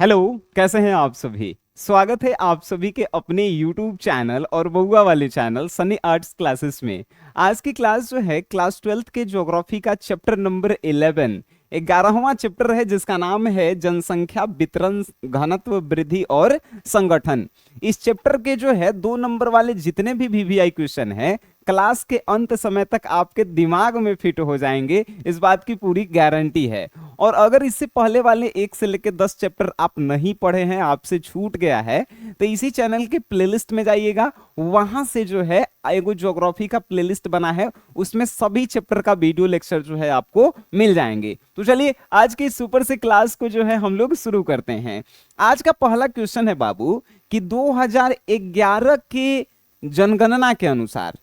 Hello, कैसे हैं आप सभी। स्वागत है आप सभी के अपने YouTube चैनल और बउआ वाले चैनल सनी आर्ट्स क्लासेस में। आज की क्लास जो है क्लास 12th के ज्योग्राफी का चैप्टर नंबर 11 11वां चैप्टर है, जिसका नाम है जनसंख्या वितरण, घनत्व, वृद्धि और संगठन। इस चैप्टर के जो है 2 नंबर वाले जितने भी वीवीआई क्वेश्चन है क्लास के अंत समय तक आपके दिमाग में फिट हो जाएंगे, इस बात की पूरी गारंटी है। और अगर इससे पहले वाले 1 से लेकर 10 चैप्टर आप नहीं पढ़े हैं, आपसे छूट गया है, तो इसी चैनल के प्लेलिस्ट में जाइएगा। वहां से जो है एगो ज्योग्राफी का प्लेलिस्ट बना है, उसमें सभी चैप्टर का वीडियो लेक्चर जो है आपको मिल जाएंगे। तो चलिए आज की सुपर से क्लास को जो है हम लोग शुरू करते हैं। आज का पहला क्वेश्चन है बाबू कि 2011 के जनगणना के अनुसार,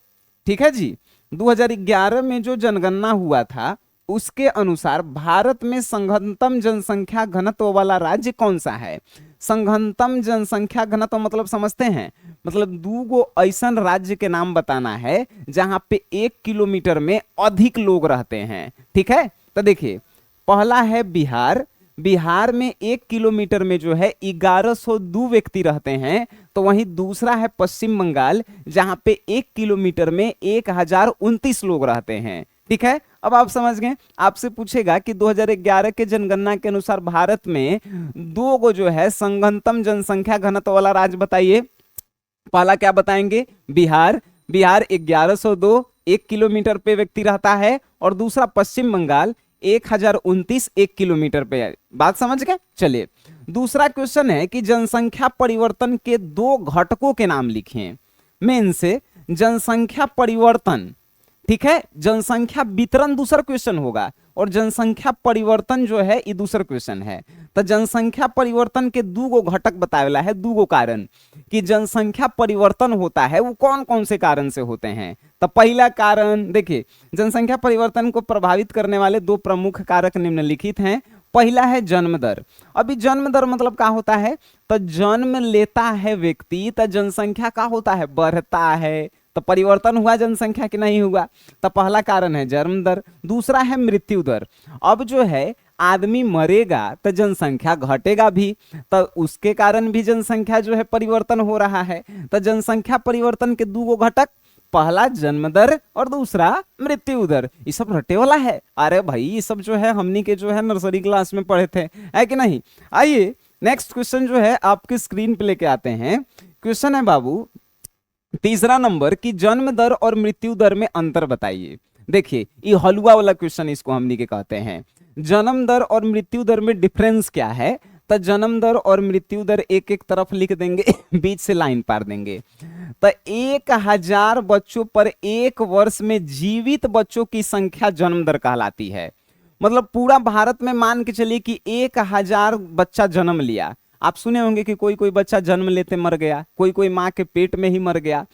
ठीक है जी, 2011 में जो जनगणना हुआ था उसके अनुसार भारत में संघनतम जनसंख्या घनत्व वाला राज्य कौन सा है। संघनतम जनसंख्या घनत्व मतलब समझते हैं, मतलब 2 ऐसा राज्य के नाम बताना है जहां पे 1 किलोमीटर में अधिक लोग रहते हैं। ठीक है, तो देखिए पहला है बिहार। बिहार में 1 किलोमीटर में जो है 1102 व्यक्ति रहते हैं। तो वहीं दूसरा है पश्चिम बंगाल, जहां पे 1 किलोमीटर में 1029 लोग रहते हैं। ठीक है, अब आप समझ गए। आपसे पूछेगा कि 2011 के जनगणना के अनुसार भारत में 2 जो है संघनतम जनसंख्या घनत्व वाला राज्य बताइए। पहला क्या बताएंगे? बिहार। बिहार 1102 1 किलोमीटर पे व्यक्ति रहता है, और दूसरा पश्चिम बंगाल 1029 1 किलोमीटर पे है। बात समझ गए। चलिए दूसरा क्वेश्चन है कि जनसंख्या परिवर्तन के 2 घटकों के नाम लिखिए। मेन से जनसंख्या परिवर्तन, ठीक है, जनसंख्या वितरण दूसरा क्वेश्चन होगा, और जनसंख्या परिवर्तन जो है ये दूसरा क्वेश्चन है। तो जनसंख्या परिवर्तन के 2 घटक बतावेला है, 2 कारण कि जनसंख्या परिवर्तन होता है वो कौन कौन से कारण से होते हैं। तो पहला कारण देखिए, जनसंख्या परिवर्तन को प्रभावित करने वाले 2 प्रमुख कारक निम्नलिखित हैं। पहला है जन्म दर। अभी जन्म दर मतलब क्या होता है? तो जन्म लेता है व्यक्ति तो जनसंख्या का होता है, बढ़ता है। तो परिवर्तन हुआ जनसंख्या की नहीं हुआ। तो पहला कारण है जन्म दर। दूसरा है मृत्यु दर। अब जो है आदमी मरेगा तो जनसंख्या घटेगा भी, तो उसके कारण भी जनसंख्या जो है परिवर्तन हो रहा है। तो जनसंख्या परिवर्तन के 2 घटक, पहला जन्म दर और दूसरा मृत्यु दर। ये सब रटे वाला है। अरे भाई ये सब जो है हमनी के जो है नर्सरी क्लास में पढ़े थे, है कि नहीं। आइए नेक्स्ट क्वेश्चन जो है आपके स्क्रीन पे लेके आते हैं। क्वेश्चन है बाबू तीसरा नंबर की जन्म दर और मृत्यु दर में अंतर बताइए। देखिए ये हलवा वाला क्वेश्चन इसको हमनी के कहते हैं। जन्म दर और मृत्यु दर में डिफरेंस क्या है? तो जन्म दर और मृत्यु दर एक एक तरफ लिख देंगे बीच से लाइन पार देंगे। तो 1000 बच्चों पर 1 वर्ष में जीवित बच्चों की संख्या जन्म दर कहलाती है। मतलब पूरा भारत में मान के चलिए कि 1000 बच्चा जन्म लिया। आप सुने होंगे कि कोई कोई बच्चा जन्म लेते मर गया, कोई कोई माँ के पेट में ही मर गया,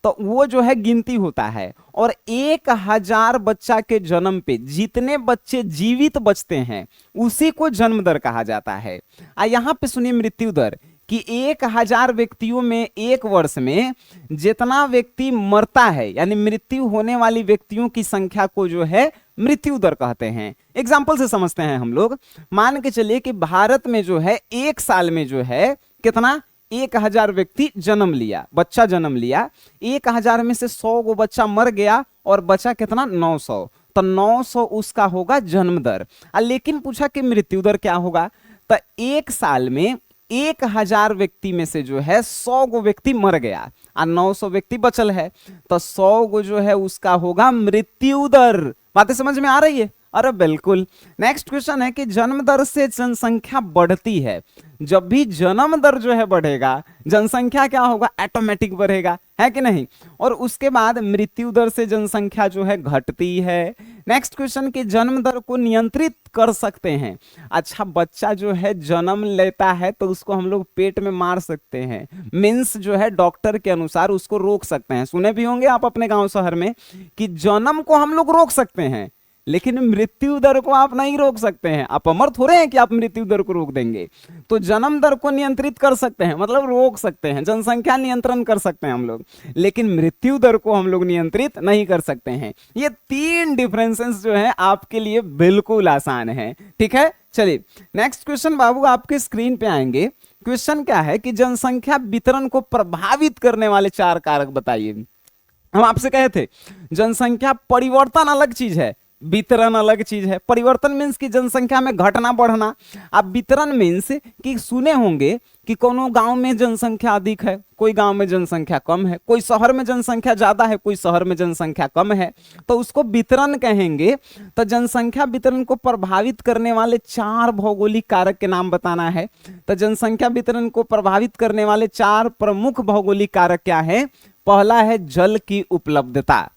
तो वो जो है गिनती होता है। और 1000 बच्चा के जन्म पे जितने बच्चे जीवित बचते हैं उसी को जन्म दर कहा जाता है। यहाँ पे सुनिए मृत्यु दर कि 1000 व्यक्तियों में 1 वर्ष में जितना व्यक्ति मरता है, यानी मृत्यु होने वाली व्यक्तियों की संख्या को जो है मृत्यु दर कहते हैं। एग्जाम्पल से समझते हैं हम लोग। मान के चलिए कि भारत में जो है 1 साल में जो है कितना 1000 व्यक्ति जन्म लिया, बच्चा जन्म लिया। 1000 में से 100 गो बच्चा मर गया और बचा कितना 900। तो 900 उसका होगा जन्म दर। लेकिन पूछा कि मृत्यु दर क्या होगा? तो 1 साल में 1000 व्यक्ति में से जो है 100 गो व्यक्ति मर गया और 900 व्यक्ति बचल है, तो 100 गो जो है उसका होगा मृत्यु दर। बातें समझ में आ रही है? अरे बिल्कुल। नेक्स्ट क्वेश्चन है कि जन्म दर से जनसंख्या बढ़ती है। जब भी जन्म दर जो है बढ़ेगा जनसंख्या क्या होगा? ऑटोमेटिक बढ़ेगा, है कि नहीं। और उसके बाद मृत्यु दर से जनसंख्या जो है घटती है। नेक्स्ट क्वेश्चन कि जन्म दर को नियंत्रित कर सकते हैं। अच्छा बच्चा जो है जन्म लेता है तो उसको हम लोग पेट में मार सकते हैं, मीन्स जो है डॉक्टर के अनुसार उसको रोक सकते हैं। सुने भी होंगे आप अपने गांव शहर में कि जन्म को हम लोग रोक सकते हैं, लेकिन मृत्यु दर को आप नहीं रोक सकते हैं। आप अमर थोड़े हैं कि आप मृत्यु दर को रोक देंगे। तो जन्म दर को नियंत्रित कर सकते हैं, मतलब रोक सकते हैं, जनसंख्या नियंत्रण कर सकते हैं हम लोग, लेकिन मृत्यु दर को हम लोग नियंत्रित नहीं कर सकते हैं। ये 3 डिफरेंसेस जो है आपके लिए बिल्कुल आसान है। ठीक है, चलिए नेक्स्ट क्वेश्चन बाबू आपके स्क्रीन पे आएंगे। क्वेश्चन क्या है कि जनसंख्या वितरण को प्रभावित करने वाले 4 कारक बताइए। हम आपसे कहे थे जनसंख्या परिवर्तन अलग चीज है, वितरण अलग चीज है। परिवर्तन मीन्स कि जनसंख्या में घटना बढ़ना, अब वितरण मीन्स कि सुने होंगे कि कोनो गांव में जनसंख्या अधिक है, कोई गांव में जनसंख्या कम है, कोई शहर में जनसंख्या ज्यादा है, कोई शहर में जनसंख्या कम है, तो उसको वितरण कहेंगे। तो जनसंख्या वितरण को प्रभावित करने वाले 4 भौगोलिक कारक के नाम बताना है। तो जनसंख्या वितरण को प्रभावित करने वाले 4 प्रमुख भौगोलिक कारक क्या है? पहला है जल की उपलब्धता,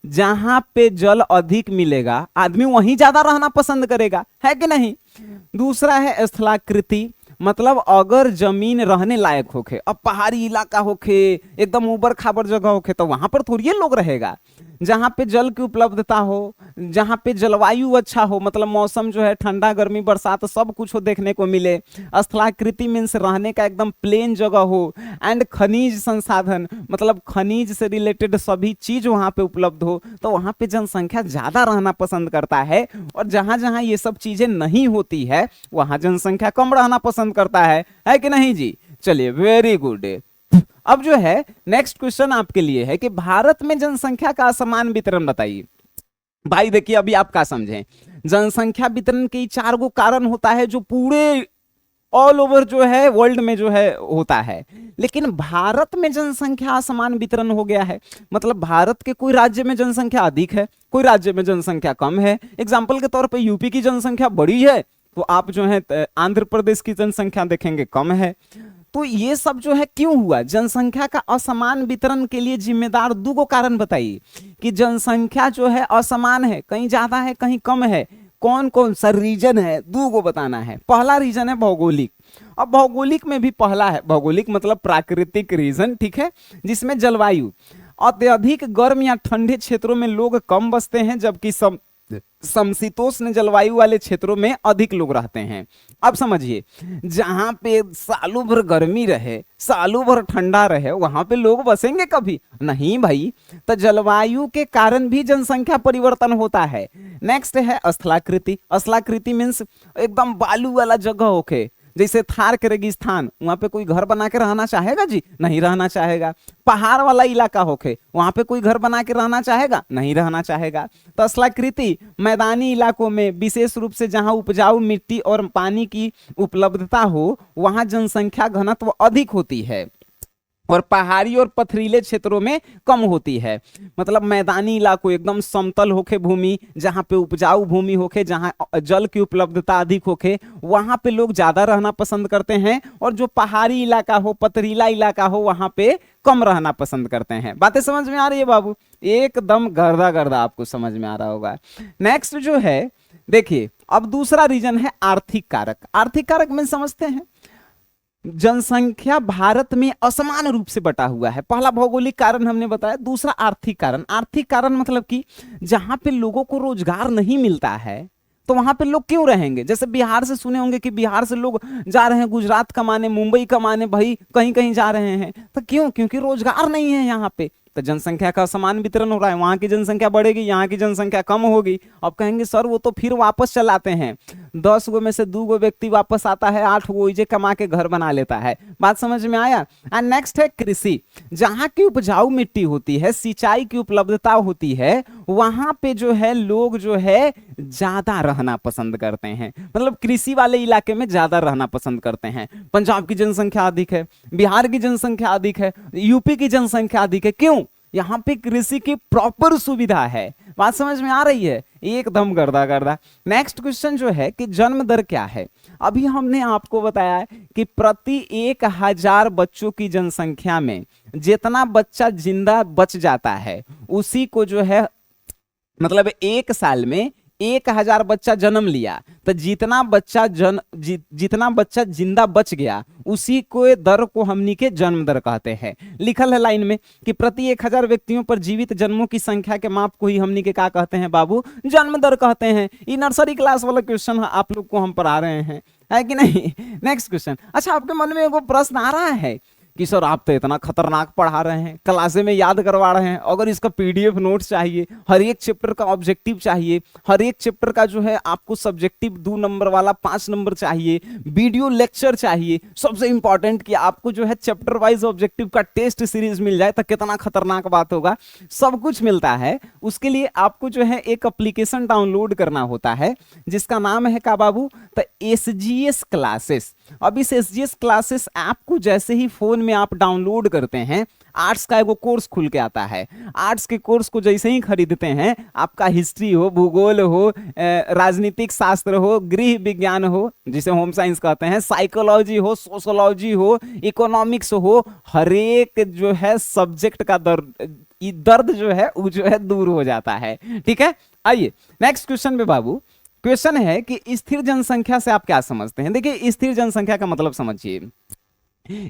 जहां पे जल अधिक मिलेगा आदमी वहीं ज्यादा रहना पसंद करेगा, है कि नहीं। दूसरा है स्थलाकृति, मतलब अगर जमीन रहने लायक होखे, अब पहाड़ी इलाका होखे, एकदम ऊबड़ खाबड़ जगह होखे, तो वहां पर थोड़ी लोग रहेगा। जहां पे जल की उपलब्धता हो, जहां पे जलवायु अच्छा हो, मतलब मौसम जो है ठंडा गर्मी बरसात सब कुछ हो देखने को मिले। स्थलाकृति मीन्स रहने का एकदम प्लेन जगह हो। एंड खनिज संसाधन, मतलब खनिज से रिलेटेड सभी चीज वहां पे उपलब्ध हो, तो वहां पे जनसंख्या ज्यादा रहना पसंद करता है। और जहां जहां ये सब चीजें नहीं होती है वहां जनसंख्या कम रहना पसंद करता है कि नहीं जी। चलिए वेरी गुड। अब जो है नेक्स्ट क्वेश्चन आपके लिए है कि भारत में जनसंख्या का असमान वितरण बताइए। भाई देखिए अभी आप क्या समझें, जनसंख्या वितरण के 4 गो कारण होता है जो पूरे ऑल ओवर जो है वर्ल्ड में जो है होता है, लेकिन भारत में जनसंख्या असमान वितरण हो गया है। मतलब भारत के कोई राज्य में जनसंख्या अधिक है, कोई राज्य में जनसंख्या कम है। एग्जाम्पल के तौर पर यूपी की जनसंख्या बड़ी है तो आप जो है आंध्र प्रदेश की जनसंख्या देखेंगे कम है। तो ये सब जो है क्यों हुआ? जनसंख्या का असमान वितरण के लिए जिम्मेदार 2 गो कारण बताइए कि जनसंख्या जो है असमान है, कहीं ज्यादा है कहीं कम है। कौन कौन सा रीजन है? 2 गो बताना है। पहला रीजन है भौगोलिक। अब भौगोलिक में भी पहला है, भौगोलिक मतलब प्राकृतिक रीजन, ठीक है, जिसमें जलवायु अत्यधिक गर्म या ठंडे क्षेत्रों में लोग कम बसते हैं, जबकि समशीतोष्ण जलवायु वाले क्षेत्रों में अधिक लोग रहते हैं। अब समझिए, जहां पे सालों भर गर्मी रहे, सालों भर ठंडा रहे, वहां पे लोग बसेंगे कभी नहीं भाई। तो जलवायु के कारण भी जनसंख्या परिवर्तन होता है। नेक्स्ट है स्थलाकृति। स्थलाकृति मीन्स एकदम बालू वाला जगह होके, जैसे थार के रेगिस्तान, वहां पे कोई घर बना के रहना चाहेगा जी? नहीं रहना चाहेगा। पहाड़ वाला इलाका होके, वहां पे कोई घर बना के रहना चाहेगा? नहीं रहना चाहेगा। तो स्थलाकृति मैदानी इलाकों में, विशेष रूप से जहां उपजाऊ मिट्टी और पानी की उपलब्धता हो, वहां जनसंख्या घनत्व अधिक होती है और पहाड़ी और पथरीले क्षेत्रों में कम होती है। मतलब मैदानी इलाकों, एकदम समतल होके भूमि, जहां पे उपजाऊ भूमि होके, जहां जल की उपलब्धता अधिक होके, वहां पे लोग ज्यादा रहना पसंद करते हैं। और जो पहाड़ी इलाका हो, पथरीला इलाका हो, वहां पे कम रहना पसंद करते हैं। बातें समझ में आ रही है बाबू? एकदम गर्दा गर्दा आपको समझ में आ रहा होगा। नेक्स्ट जो है देखिए, अब दूसरा रीजन है आर्थिक कारक। आर्थिक कारक में समझते हैं, जनसंख्या भारत में असमान रूप से बटा हुआ है। पहला भौगोलिक कारण हमने बताया, दूसरा आर्थिक कारण। आर्थिक कारण मतलब कि जहां पे लोगों को रोजगार नहीं मिलता है तो वहां पे लोग क्यों रहेंगे? जैसे बिहार से सुने होंगे कि बिहार से लोग जा रहे हैं गुजरात कमाने, मुंबई कमाने, भाई कहीं कहीं जा रहे हैं। तो क्यों? क्योंकि रोजगार नहीं है यहाँ पे। तो जनसंख्या का समान वितरण हो रहा है, वहां की जनसंख्या बढ़ेगी, यहाँ की जनसंख्या कम होगी। अब कहेंगे सर वो तो फिर वापस चलाते हैं, 10 गो में से 2 गो व्यक्ति वापस आता है, 8 गो इजे कमा के घर बना लेता है। बात समझ में आया? एंड नेक्स्ट है कृषि। जहां की उपजाऊ मिट्टी होती है, सिंचाई की उपलब्धता होती है, वहां पे जो है लोग जो है ज्यादा रहना पसंद करते हैं। मतलब कृषि वाले इलाके में ज्यादा रहना पसंद करते हैं। पंजाब की जनसंख्या अधिक है, बिहार की जनसंख्या अधिक है, यूपी की जनसंख्या अधिक है। क्यों? यहाँ पे कृषि की प्रॉपर सुविधा है। बात समझ में आ रही है? एकदम गर्दा गर्दा। नेक्स्ट क्वेश्चन जो है कि जन्म दर क्या है? अभी हमने आपको बताया है कि प्रति 1000 बच्चों की जनसंख्या में जितना बच्चा जिंदा बच जाता है, उसी को जो है, मतलब 1 साल में 1000 बच्चा जन्म लिया तो जितना बच्चा जिंदा बच गया, उसी को दर को हमनी के जन्म दर कहते हैं। लिखल है लाइन में कि प्रति 1000 व्यक्तियों पर जीवित जन्मों की संख्या के माप को ही हमनी के क्या कहते हैं बाबू? जन्म दर कहते हैं। ये नर्सरी क्लास वाला क्वेश्चन आप लोग को हम पढ़ा रहे हैं, है कि नहीं? Next question. अच्छा, आपके मन में एगो प्रश्न आ रहा है कि सर आप तो इतना खतरनाक पढ़ा रहे हैं, क्लासे में याद करवा रहे हैं, अगर इसका पीडीएफ नोट्स चाहिए, हर एक चैप्टर का ऑब्जेक्टिव चाहिए, हर एक चैप्टर का जो है आपको सब्जेक्टिव 2 नंबर वाला 5 नंबर चाहिए, वीडियो लेक्चर चाहिए, सबसे इंपॉर्टेंट कि आपको जो है चैप्टर वाइज ऑब्जेक्टिव का टेस्ट सीरीज मिल जाए तो कितना खतरनाक बात होगा। सब कुछ मिलता है। उसके लिए आपको जो है एक एप्लीकेशन डाउनलोड करना होता है जिसका नाम है का बाबू, तो एसजीएस क्लासेस। अब इस एसजीएस क्लासेस ऐप को जैसे ही फोन में आप डाउनलोड करते हैं, आर्ट्स का एगो कोर्स खुल के आता है। आर्ट्स के कोर्स को जैसे ही खरीदते हैं, आपका हिस्ट्री हो, भूगोल हो, राजनीतिक शास्त्र हो, गृह विज्ञान हो जिसे होम साइंस कहते हैं, साइकोलॉजी हो, सोशोलॉजी हो, इकोनॉमिक्स हो, हर एक जो है सब्जेक्ट का दर्द जो है वो जो है दूर हो जाता है। ठीक है, आइए नेक्स्ट क्वेश्चन पे बाबू। क्वेश्चन है कि स्थिर जनसंख्या से आप क्या समझते हैं। देखिए स्थिर जनसंख्या का मतलब समझिए।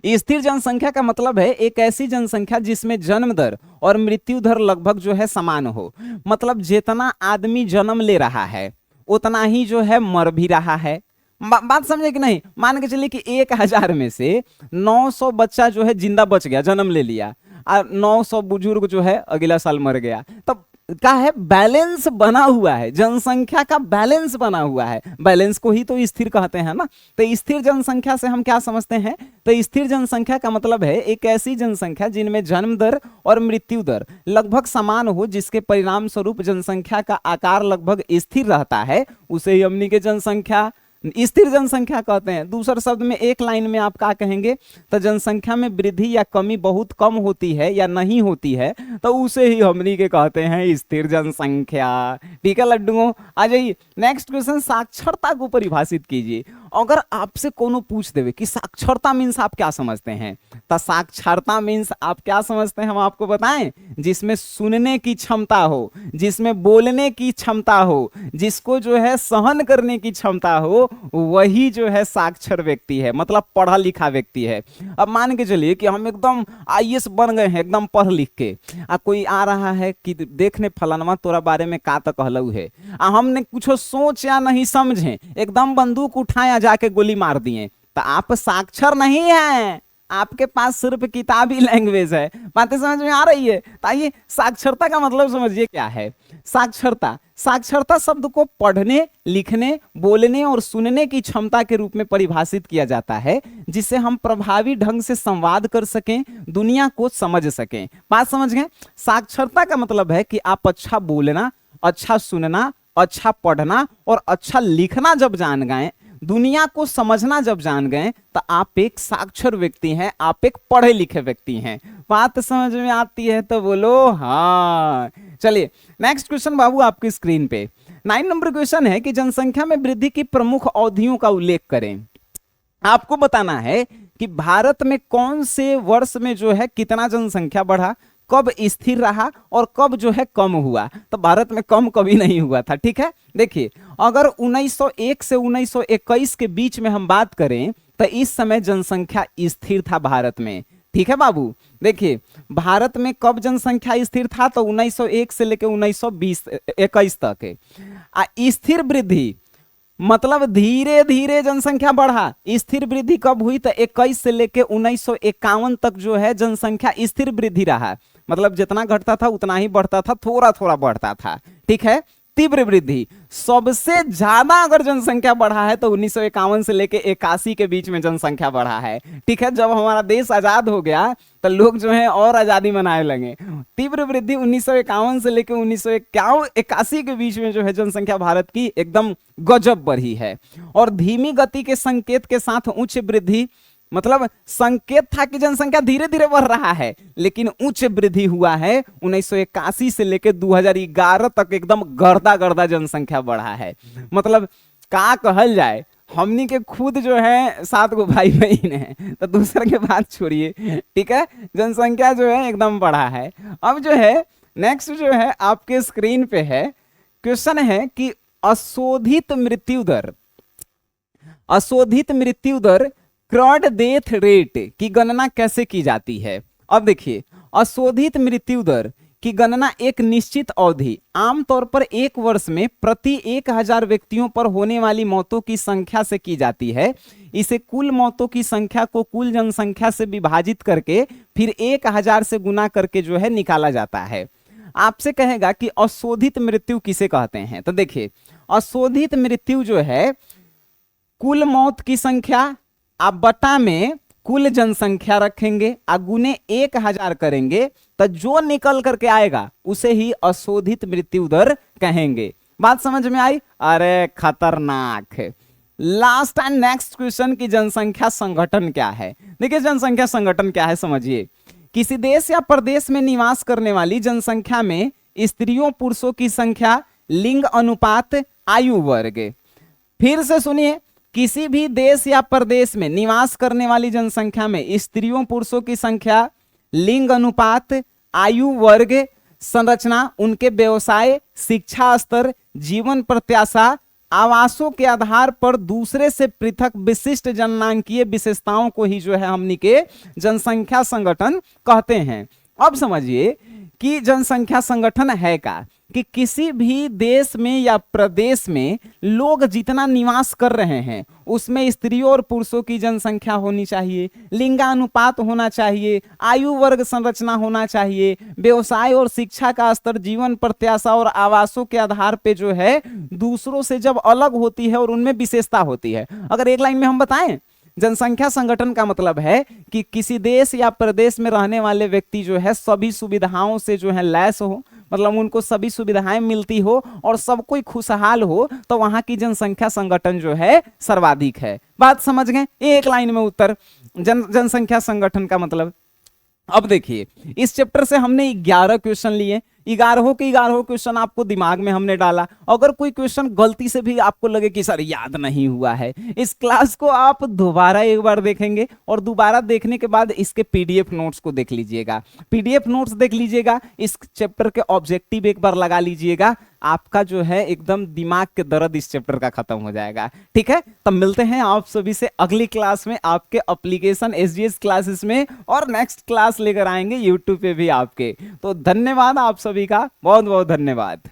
स्थिर जनसंख्या का मतलब है एक ऐसी जनसंख्या जिसमें जन्म दर और मृत्यु दर लगभग जो है समान हो। मतलब जितना आदमी जन्म ले रहा है उतना ही जो है मर भी रहा है। बात समझे कि नहीं। मान के चलिए कि 1000 में से 900 बच्चा जो है जिंदा बच गया, जन्म ले लिया, और 900 बुजुर्ग जो है अगला साल मर गया। तब का है बैलेंस बना हुआ है, जनसंख्या का बैलेंस बना हुआ है। बैलेंस को ही तो स्थिर कहते हैं ना। तो स्थिर जनसंख्या से हम क्या समझते हैं, तो स्थिर जनसंख्या का मतलब है एक ऐसी जनसंख्या जिनमें जन्म दर और मृत्यु दर लगभग समान हो, जिसके परिणाम स्वरूप जनसंख्या का आकार लगभग स्थिर रहता है, उसे ही हमनी के जनसंख्या स्थिर जनसंख्या कहते हैं। दूसरे शब्द में एक लाइन में आप क्या कहेंगे, तो जनसंख्या में वृद्धि या कमी बहुत कम होती है या नहीं होती है तो उसे ही हमनी के कहते हैं स्थिर जनसंख्या। ठीक है लड्डुओं, आ जाइए नेक्स्ट क्वेश्चन। साक्षरता को परिभाषित कीजिए। अगर आपसे कोनो पूछ देवे कि साक्षरता मीन्स आप क्या समझते हैं, तो साक्षरता मीन्स आप क्या समझते हैं हम आपको बताएं। जिसमें सुनने की क्षमता हो, जिसमें बोलने की क्षमता हो, जिसको जो है सहन करने की क्षमता हो, वही जो है साक्षर व्यक्ति है, मतलब पढ़ा लिखा व्यक्ति है। अब मान के चलिए कि हम एकदम आईएएस बन गए हैं एकदम पढ़ लिख के, कोई आ रहा है कि देखने फलानवा तोरा बारे में का तो कहलू है, हमने कुछ सोच या नहीं समझे एकदम बंदूक उठाया जाके गोली मार दिए, तो आप साक्षर नहीं है, आपके पास सिर्फ किताबी लैंग्वेज है। बातें समझ में आ रही है। तो आइए साक्षरता का मतलब समझिए क्या है। साक्षरता, साक्षरता शब्द को पढ़ने, लिखने, बोलने और सुनने की क्षमता के रूप में परिभाषित किया जाता है, जिससे हम प्रभावी ढंग से संवाद कर सकें, दुनिया को समझ सकें। बात समझ गए। साक्षरता का मतलब है कि आप अच्छा बोलना, अच्छा सुनना, अच्छा पढ़ना और अच्छा लिखना जब जान गए, दुनिया को समझना जब जान गए, तो आप एक साक्षर व्यक्ति हैं, आप एक पढ़े लिखे व्यक्ति हैं। बात समझ में आती है तो बोलो हाँ। चलिए नेक्स्ट क्वेश्चन बाबू आपकी स्क्रीन पे 9 नंबर क्वेश्चन है कि जनसंख्या में वृद्धि की प्रमुख अवधियों का उल्लेख करें। आपको बताना है कि भारत में कौन से वर्ष में जो है कितना जनसंख्या बढ़ा, कब स्थिर रहा और कब जो है कम हुआ। तो भारत में कम कभी नहीं हुआ था। ठीक है, देखिए अगर 1901 से 1921 के बीच में हम बात करें तो इस समय जनसंख्या स्थिर था भारत में। ठीक है बाबू, देखिए भारत में कब जनसंख्या स्थिर था, तो 1901 से लेकर 1921 तक। स्थिर वृद्धि मतलब धीरे धीरे जनसंख्या बढ़ा। स्थिर वृद्धि कब हुई, तो 21 से लेकर 1951 तक जो है जनसंख्या स्थिर वृद्धि रहा। मतलब जितना घटता था उतना ही बढ़ता था, थोड़ा थोड़ा बढ़ता था। ठीक है, तीव्र वृद्धि सबसे ज्यादा अगर जनसंख्या बढ़ा है तो 1951 से लेके 81 के बीच में जनसंख्या बढ़ा है। ठीक है, जब हमारा देश आजाद हो गया तो लोग जो है और आजादी मनाने लगे। तीव्र वृद्धि 1951 से लेके 1981 के बीच में जो है जनसंख्या भारत की एकदम गजब बढ़ी है। और धीमी गति के संकेत के साथ उच्च वृद्धि, मतलब संकेत था कि जनसंख्या धीरे धीरे बढ़ रहा है, लेकिन उच्च वृद्धि हुआ है 1981 से लेकर 2011 तक एकदम गर्दा गर्दा जनसंख्या बढ़ा है। मतलब का कहल जाए, हमनी के खुद जो है 7 गो भाई बहन है, तो दूसरे के बात छोड़िए। ठीक है, जनसंख्या जो है एकदम बढ़ा है। अब जो है नेक्स्ट जो है आपके स्क्रीन पे है क्वेश्चन है कि अशोधित मृत्यु दर क्रॉड डेथ रेट की गणना कैसे की जाती है। अब देखिए अशोधित मृत्यु दर की गणना एक निश्चित अवधि आमतौर पर एक वर्ष में प्रति 1000 व्यक्तियों पर होने वाली मौतों की संख्या से की जाती है। इसे कुल मौतों की संख्या को कुल जनसंख्या से विभाजित करके फिर 1000 से गुना करके जो है निकाला जाता है। आपसे कहेगा कि अशोधित मृत्यु किसे कहते हैं, तो देखिए अशोधित मृत्यु जो है कुल मौत की संख्या आप बटा में कुल जनसंख्या रखेंगे, गुने 1000 करेंगे, तो जो निकल करके आएगा उसे ही अशोधित मृत्यु दर कहेंगे। बात समझ में आई? अरे खतरनाक है। लास्ट एंड नेक्स्ट क्वेश्चन की जनसंख्या संगठन क्या है। देखिए जनसंख्या संगठन क्या है समझिए। किसी देश या प्रदेश में निवास करने वाली जनसंख्या में स्त्रियों पुरुषों की संख्या, लिंग अनुपात, आयु वर्ग। फिर से सुनिए, किसी भी देश या प्रदेश में निवास करने वाली जनसंख्या में स्त्रियों पुरुषों की संख्या, लिंग अनुपात, आयु वर्ग, संरचना, उनके व्यवसाय, शिक्षा स्तर, जीवन प्रत्याशा, आवासों के आधार पर दूसरे से पृथक विशिष्ट जननांकीय विशेषताओं को ही जो है हमनी के जनसंख्या संगठन कहते हैं। अब समझिए कि जनसंख्या संगठन है का कि किसी भी देश में या प्रदेश में लोग जितना निवास कर रहे हैं उसमें स्त्रियों और पुरुषों की जनसंख्या होनी चाहिए, लिंगानुपात होना चाहिए, आयु वर्ग संरचना होना चाहिए, व्यवसाय और शिक्षा का स्तर, जीवन प्रत्याशा और आवासों के आधार पे जो है दूसरों से जब अलग होती है और उनमें विशेषता होती है। अगर एक लाइन में हम बताएं, जनसंख्या संगठन का मतलब है कि किसी देश या प्रदेश में रहने वाले व्यक्ति जो है सभी सुविधाओं से जो है लैस हो, मतलब उनको सभी सुविधाएं मिलती हो और सब कोई खुशहाल हो, तो वहां की जनसंख्या संगठन जो है सर्वाधिक है। बात समझ गए? एक लाइन में उत्तर जनसंख्या संगठन का मतलब। अब देखिए इस चैप्टर से हमने 11 क्वेश्चन लिए, 11 के 11 क्वेश्चन आपको दिमाग में हमने डाला। अगर कोई क्वेश्चन गलती से भी आपको लगे कि सर याद नहीं हुआ है, इस क्लास को आप दोबारा एक बार देखेंगे और दोबारा देखने के बाद इसके पीडीएफ नोट्स को देख लीजिएगा। पीडीएफ नोट्स देख लीजिएगा, इस चैप्टर के ऑब्जेक्टिव एक बार लगा लीजिएगा, आपका जो है एकदम दिमाग के दर्द इस चैप्टर का खत्म हो जाएगा। ठीक है, तब मिलते हैं आप सभी से अगली क्लास में आपके एप्लीकेशन एसजीएस क्लासेस में, और नेक्स्ट क्लास लेकर आएंगे यूट्यूब पे भी आपके। तो धन्यवाद आप सभी का, बहुत बहुत धन्यवाद।